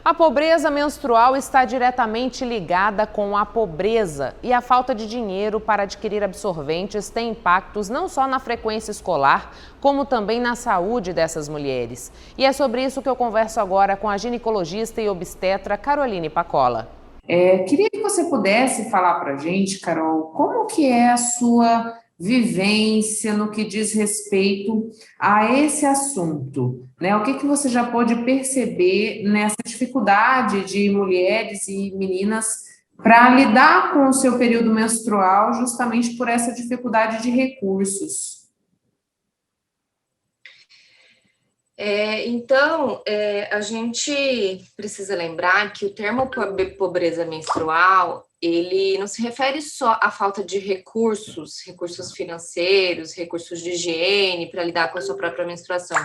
A pobreza menstrual está diretamente ligada com a pobreza e a falta de dinheiro para adquirir absorventes tem impactos não só na frequência escolar, como também na saúde dessas mulheres. E é sobre isso que eu converso agora com a ginecologista e obstetra Caroline Pacola. Queria que você pudesse falar para a gente, Carol, como que é a sua vivência no que diz respeito a esse assunto, né? O que que você já pôde perceber nessa dificuldade de mulheres e meninas para lidar com o seu período menstrual, justamente por essa dificuldade de recursos? A gente precisa lembrar que o termo pobreza menstrual, ele não se refere só à falta de recursos financeiros, recursos de higiene para lidar com a sua própria menstruação,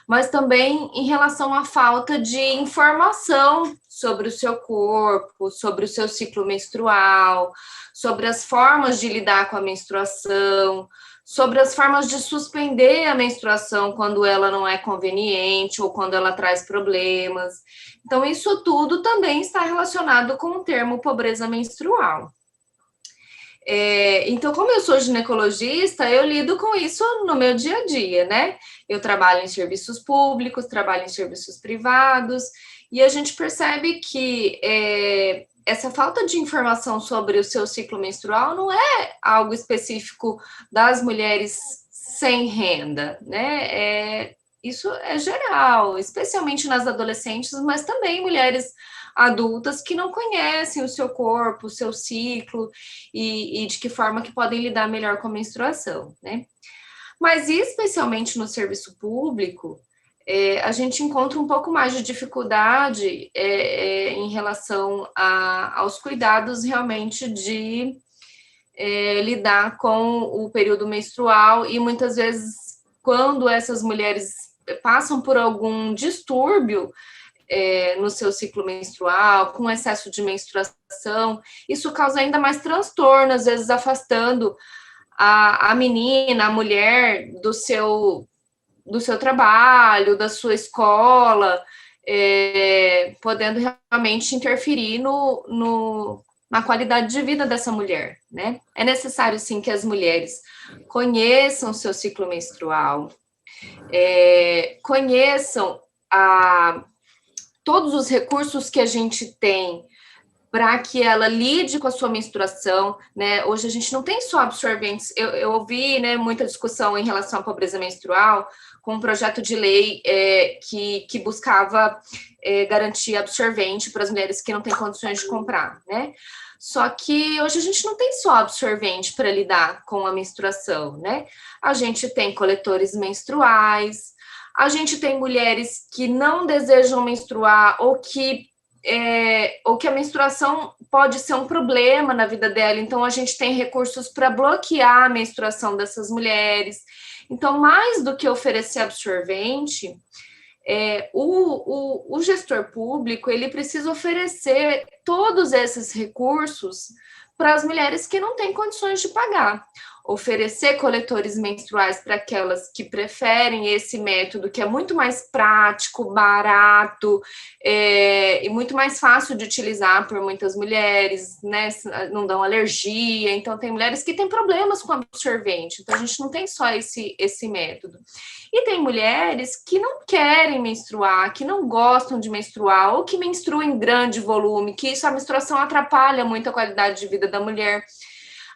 mas também em relação à falta de informação sobre o seu corpo, sobre o seu ciclo menstrual, sobre as formas de lidar com a menstruação, sobre as formas de suspender a menstruação quando ela não é conveniente ou quando ela traz problemas. Então, isso tudo também está relacionado com o termo pobreza menstrual. Então, como eu sou ginecologista, eu lido com isso no meu dia a dia, né? Eu trabalho em serviços públicos, trabalho em serviços privados, e a gente percebe que essa falta de informação sobre o seu ciclo menstrual não é algo específico das mulheres sem renda, né? Isso é geral, especialmente nas adolescentes, mas também mulheres adultas que não conhecem o seu corpo, o seu ciclo e de que forma que podem lidar melhor com a menstruação, né? Mas especialmente no serviço público, a gente encontra um pouco mais de dificuldade em relação aos cuidados realmente de lidar com o período menstrual e muitas vezes quando essas mulheres passam por algum distúrbio no seu ciclo menstrual, com excesso de menstruação, isso causa ainda mais transtorno, às vezes afastando a menina, a mulher do seu trabalho, da sua escola, podendo realmente interferir na qualidade de vida dessa mulher, né? É necessário, sim, que as mulheres conheçam o seu ciclo menstrual, conheçam todos os recursos que a gente tem para que ela lide com a sua menstruação, né? Hoje a gente não tem só absorventes. Eu ouvi, né, muita discussão em relação à pobreza menstrual com um projeto de lei que buscava garantir absorvente para as mulheres que não têm condições de comprar, né? Só que hoje a gente não tem só absorvente para lidar com a menstruação, né? A gente tem coletores menstruais, a gente tem mulheres que não desejam menstruar ou que a menstruação pode ser um problema na vida dela, então a gente tem recursos para bloquear a menstruação dessas mulheres. Então, mais do que oferecer absorvente, o gestor público ele precisa oferecer todos esses recursos para as mulheres que não têm condições de pagar. Oferecer coletores menstruais para aquelas que preferem esse método, que é muito mais prático, barato e muito mais fácil de utilizar por muitas mulheres, né? Não dão alergia, então tem mulheres que têm problemas com absorvente, então a gente não tem só esse método. E tem mulheres que não querem menstruar, que não gostam de menstruar, ou que menstruam em grande volume, que a menstruação atrapalha muito a qualidade de vida da mulher.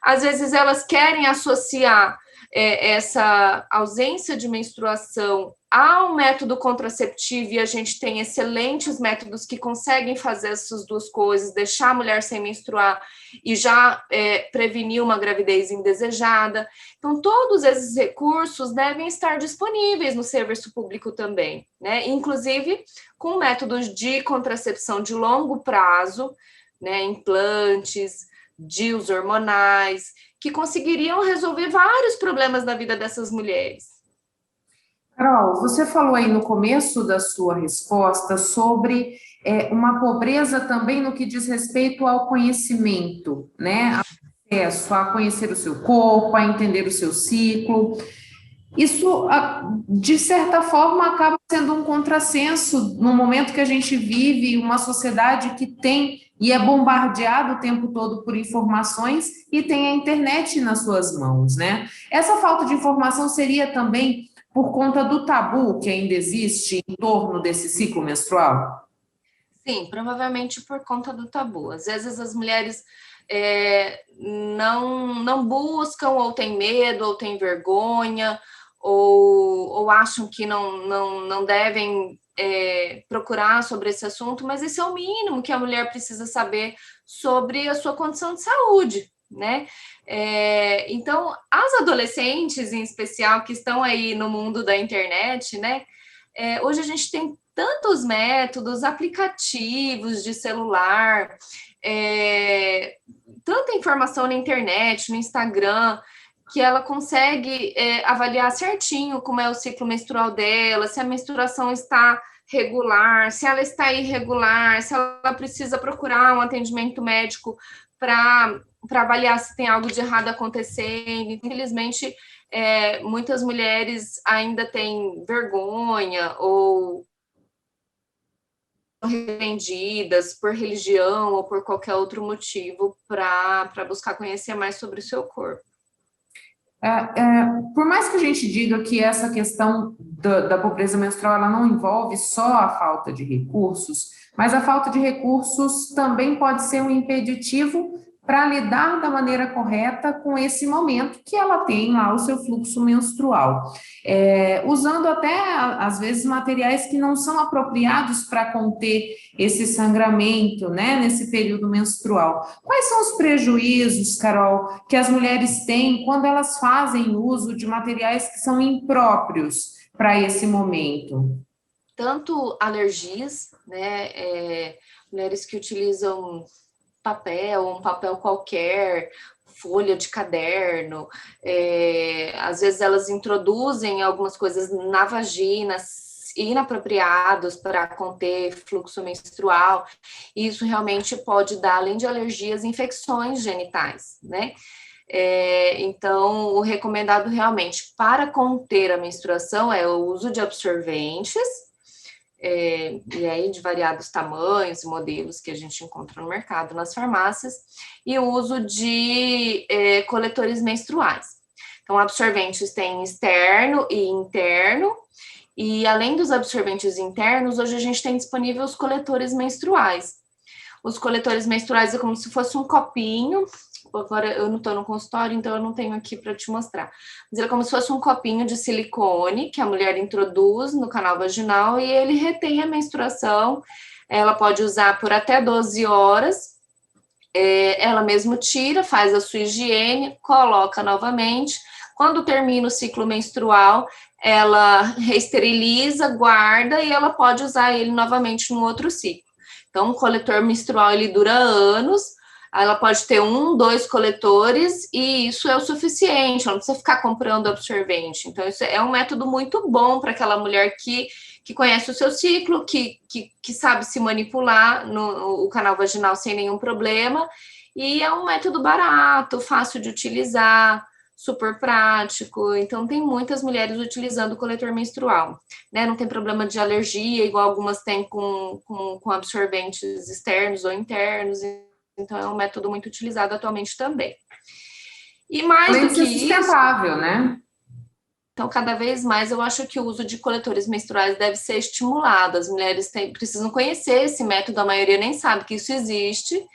Às vezes elas querem associar essa ausência de menstruação ao método contraceptivo e a gente tem excelentes métodos que conseguem fazer essas duas coisas, deixar a mulher sem menstruar e já prevenir uma gravidez indesejada. Então, todos esses recursos devem estar disponíveis no serviço público também, né? Inclusive com métodos de contracepção de longo prazo, né? Implantes, DIUs hormonais, que conseguiriam resolver vários problemas da vida dessas mulheres. Carol, você falou aí no começo da sua resposta sobre uma pobreza também no que diz respeito ao conhecimento, né? Acesso a conhecer o seu corpo, a entender o seu ciclo. Isso, de certa forma, acaba sendo um contrassenso no momento que a gente vive uma sociedade que tem e é bombardeado o tempo todo por informações e tem a internet nas suas mãos, né? Essa falta de informação seria também por conta do tabu que ainda existe em torno desse ciclo menstrual? Sim, provavelmente por conta do tabu. Às vezes as mulheres não buscam, ou têm medo, ou têm vergonha, ou acham que não devem procurar sobre esse assunto, mas esse é o mínimo que a mulher precisa saber sobre a sua condição de saúde, né? Então, as adolescentes, em especial, que estão aí no mundo da internet, né? Hoje a gente tem tantos métodos, aplicativos de celular, tanta informação na internet, no Instagram, que ela consegue avaliar certinho como é o ciclo menstrual dela, se a menstruação está regular, se ela está irregular, se ela precisa procurar um atendimento médico para avaliar se tem algo de errado acontecendo. Infelizmente, muitas mulheres ainda têm vergonha ou repreendidas por religião ou por qualquer outro motivo para buscar conhecer mais sobre o seu corpo. Por mais que a gente diga que essa questão da pobreza menstrual ela não envolve só a falta de recursos, mas a falta de recursos também pode ser um impeditivo para lidar da maneira correta com esse momento que ela tem lá o seu fluxo menstrual, usando até, às vezes, materiais que não são apropriados para conter esse sangramento, né, nesse período menstrual. Quais são os prejuízos, Carol, que as mulheres têm quando elas fazem uso de materiais que são impróprios para esse momento? Tanto alergias, né, mulheres que utilizam um papel qualquer, folha de caderno, às vezes elas introduzem algumas coisas na vagina inapropriados para conter fluxo menstrual, e isso realmente pode dar, além de alergias, infecções genitais, né? Então, o recomendado realmente para conter a menstruação é o uso de absorventes, e aí de variados tamanhos e modelos que a gente encontra no mercado, nas farmácias, e o uso de coletores menstruais. Então, absorventes tem externo e interno, e além dos absorventes internos, hoje a gente tem disponível os coletores menstruais. Os coletores menstruais é como se fosse um copinho. Agora eu não estou no consultório, então eu não tenho aqui para te mostrar. Mas ele é como se fosse um copinho de silicone que a mulher introduz no canal vaginal e ele retém a menstruação. Ela pode usar por até 12 horas. Ela mesmo tira, faz a sua higiene, coloca novamente. Quando termina o ciclo menstrual, ela reesteriliza, guarda e ela pode usar ele novamente no outro ciclo. Então, o coletor menstrual ele dura anos. Ela pode ter 1, 2 coletores e isso é o suficiente, ela não precisa ficar comprando absorvente. Então, isso é um método muito bom para aquela mulher que conhece o seu ciclo, que sabe se manipular no canal vaginal sem nenhum problema. E é um método barato, fácil de utilizar, super prático. Então, tem muitas mulheres utilizando o coletor menstrual, né? Não tem problema de alergia, igual algumas têm com absorventes externos ou internos. Então, é um método muito utilizado atualmente também. E mais Além do de que ser sustentável, isso, né? então, cada vez mais, eu acho que o uso de coletores menstruais deve ser estimulado. As mulheres precisam conhecer esse método, a maioria nem sabe que isso existe,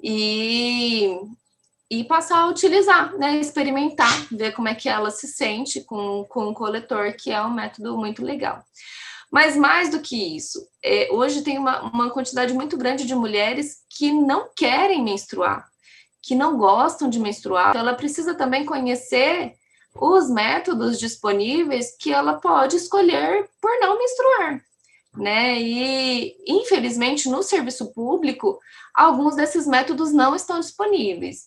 e passar a utilizar, né? Experimentar, ver como é que ela se sente com o coletor, que é um método muito legal. Mas mais do que isso, hoje tem uma quantidade muito grande de mulheres que não querem menstruar, que não gostam de menstruar. Então, ela precisa também conhecer os métodos disponíveis que ela pode escolher por não menstruar, né? E, infelizmente, no serviço público, alguns desses métodos não estão disponíveis.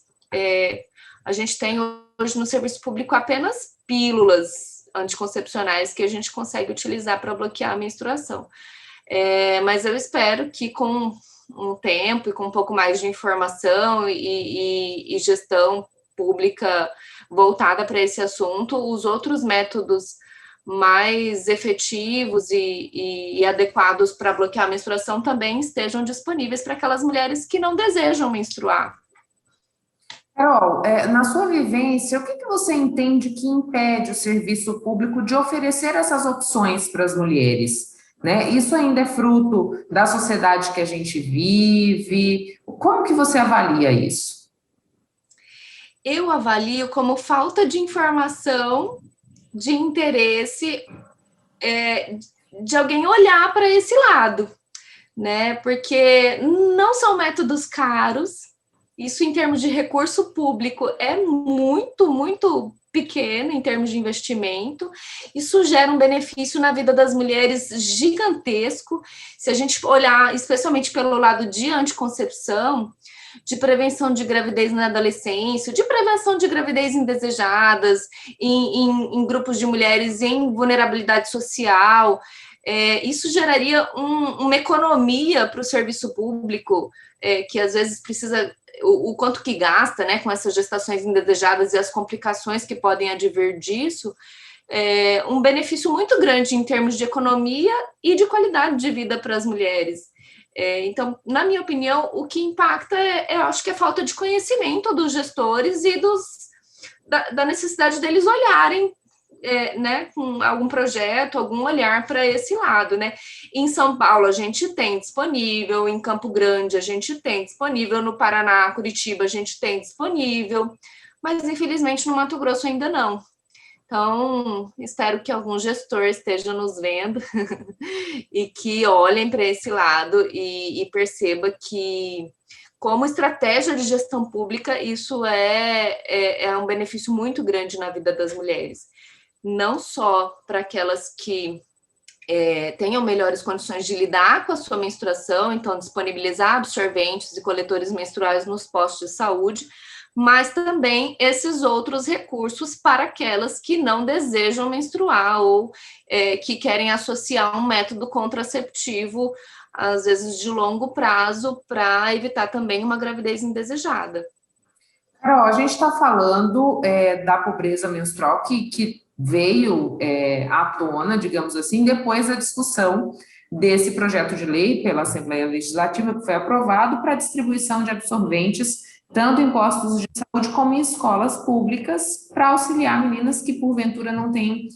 A gente tem hoje no serviço público apenas pílulas anticoncepcionais que a gente consegue utilizar para bloquear a menstruação. Mas eu espero que com um tempo e com um pouco mais de informação e gestão pública voltada para esse assunto, os outros métodos mais efetivos e adequados para bloquear a menstruação também estejam disponíveis para aquelas mulheres que não desejam menstruar. Carol, na sua vivência, o que você entende que impede o serviço público de oferecer essas opções para as mulheres? Né? Isso ainda é fruto da sociedade que a gente vive? Como que você avalia isso? Eu avalio como falta de informação, de interesse, de alguém olhar para esse lado, né? Porque não são métodos caros. Isso, em termos de recurso público, é muito, muito pequeno em termos de investimento. Isso gera um benefício na vida das mulheres gigantesco. Se a gente olhar, especialmente pelo lado de anticoncepção, de prevenção de gravidez na adolescência, de prevenção de gravidez indesejadas, em grupos de mulheres em vulnerabilidade social, isso geraria uma economia para o serviço público, que às vezes precisa o quanto que gasta, né, com essas gestações indesejadas e as complicações que podem advir disso, um benefício muito grande em termos de economia e de qualidade de vida para as mulheres. Então, na minha opinião, o que impacta eu acho que é a falta de conhecimento dos gestores e da necessidade deles olharem, né, com algum projeto, algum olhar para esse lado, né? Em São Paulo a gente tem disponível, em Campo Grande a gente tem disponível, no Paraná, Curitiba a gente tem disponível, mas infelizmente no Mato Grosso ainda não. Então, espero que algum gestor esteja nos vendo e que olhem para esse lado e perceba que, como estratégia de gestão pública, isso é um benefício muito grande na vida das mulheres. Não só para aquelas que tenham melhores condições de lidar com a sua menstruação, então disponibilizar absorventes e coletores menstruais nos postos de saúde, mas também esses outros recursos para aquelas que não desejam menstruar ou que querem associar um método contraceptivo, às vezes de longo prazo, para evitar também uma gravidez indesejada. Carol, a gente está falando da pobreza menstrual que veio à tona, digamos assim, depois da discussão desse projeto de lei pela Assembleia Legislativa, que foi aprovado para distribuição de absorventes, tanto em postos de saúde como em escolas públicas, para auxiliar meninas que, porventura, não têm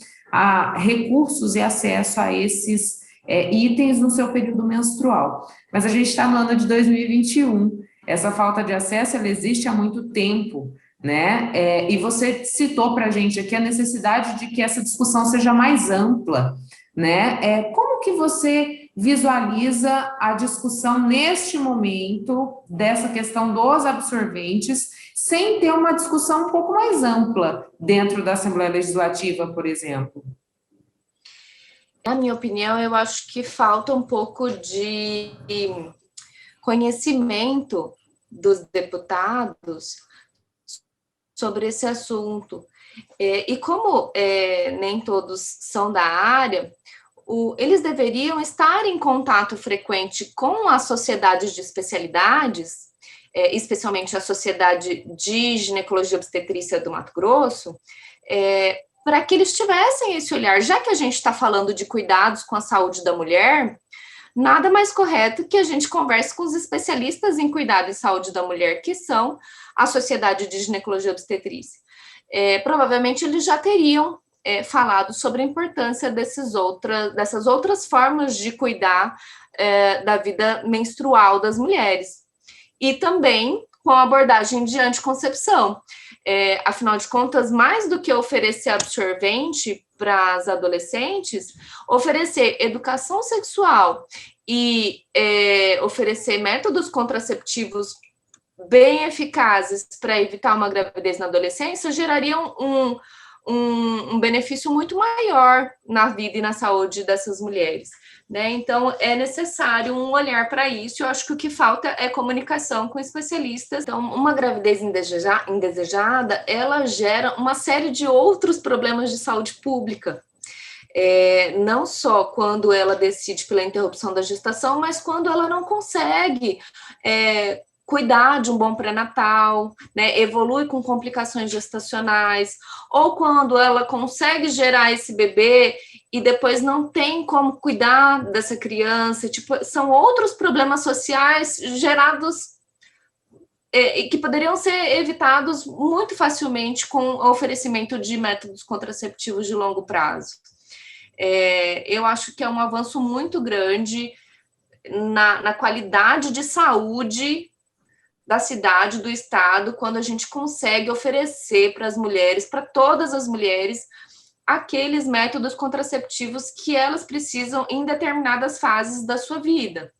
recursos e acesso a esses itens no seu período menstrual. Mas a gente está no ano de 2021, essa falta de acesso, ela existe há muito tempo, né? E você citou para a gente aqui a necessidade de que essa discussão seja mais ampla, né? Como que você visualiza a discussão neste momento dessa questão dos absorventes, sem ter uma discussão um pouco mais ampla dentro da Assembleia Legislativa, por exemplo? Na minha opinião, eu acho que falta um pouco de conhecimento dos deputados sobre esse assunto. E como nem todos são da área, eles deveriam estar em contato frequente com as sociedades de especialidades, especialmente a Sociedade de Ginecologia e Obstetrícia do Mato Grosso, para que eles tivessem esse olhar. Já que a gente está falando de cuidados com a saúde da mulher, nada mais correto que a gente converse com os especialistas em cuidado e saúde da mulher, que são a Sociedade de Ginecologia e Obstetrícia. Provavelmente eles já teriam falado sobre a importância dessas outras formas de cuidar da vida menstrual das mulheres. E também com a abordagem de anticoncepção. Afinal de contas, mais do que oferecer absorvente para as adolescentes, oferecer educação sexual e oferecer métodos contraceptivos bem eficazes para evitar uma gravidez na adolescência gerariam um benefício muito maior na vida e na saúde dessas mulheres, né? Então, é necessário um olhar para isso. Eu acho que o que falta é comunicação com especialistas. Então, uma gravidez indesejada, ela gera uma série de outros problemas de saúde pública. Não só quando ela decide pela interrupção da gestação, mas quando ela não consegue cuidar de um bom pré-natal, né, evolui com complicações gestacionais, ou quando ela consegue gerar esse bebê e depois não tem como cuidar dessa criança, tipo, são outros problemas sociais gerados que poderiam ser evitados muito facilmente com o oferecimento de métodos contraceptivos de longo prazo. Eu acho que é um avanço muito grande na qualidade de saúde da cidade, do estado, quando a gente consegue oferecer para as mulheres, para todas as mulheres, aqueles métodos contraceptivos que elas precisam em determinadas fases da sua vida.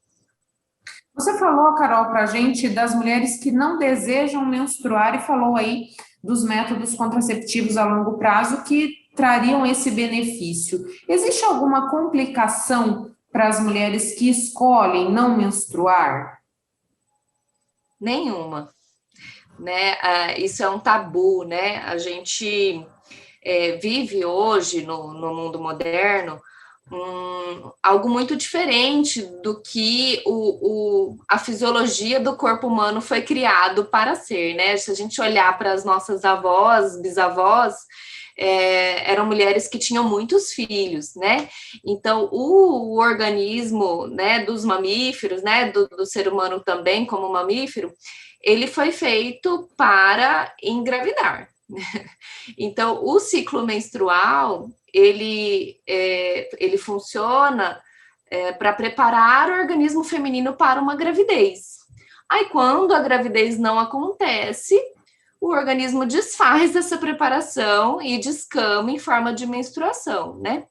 Você falou, Carol, para a gente das mulheres que não desejam menstruar e falou aí dos métodos contraceptivos a longo prazo que trariam esse benefício. Existe alguma complicação para as mulheres que escolhem não menstruar? Nenhuma, né? Isso é um tabu, né? A gente vive hoje no mundo moderno algo muito diferente do que a fisiologia do corpo humano foi criado para ser, né? Se a gente olhar para as nossas avós, bisavós, eram mulheres que tinham muitos filhos, né? Então, o organismo, né, dos mamíferos, né, do ser humano também como mamífero, ele foi feito para engravidar. Então, o ciclo menstrual, ele funciona para preparar o organismo feminino para uma gravidez. Aí, quando a gravidez não acontece, o organismo desfaz essa preparação e descama em forma de menstruação, né?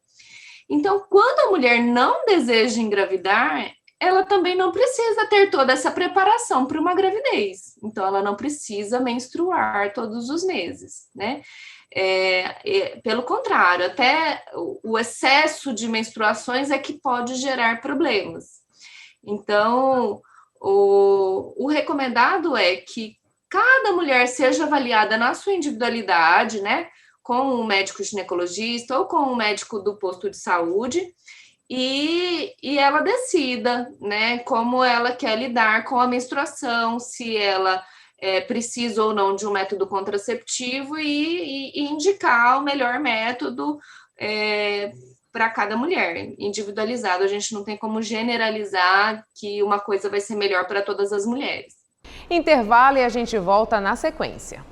Então, quando a mulher não deseja engravidar, ela também não precisa ter toda essa preparação para uma gravidez. Então, ela não precisa menstruar todos os meses, né? Pelo contrário, até o excesso de menstruações é que pode gerar problemas. Então, o recomendado é que cada mulher seja avaliada na sua individualidade, né? Com um médico ginecologista ou com um médico do posto de saúde, e ela decida, né, como ela quer lidar com a menstruação, se ela precisa ou não de um método contraceptivo e indicar o melhor método para cada mulher, individualizado. A gente não tem como generalizar que uma coisa vai ser melhor para todas as mulheres. Intervalo e a gente volta na sequência.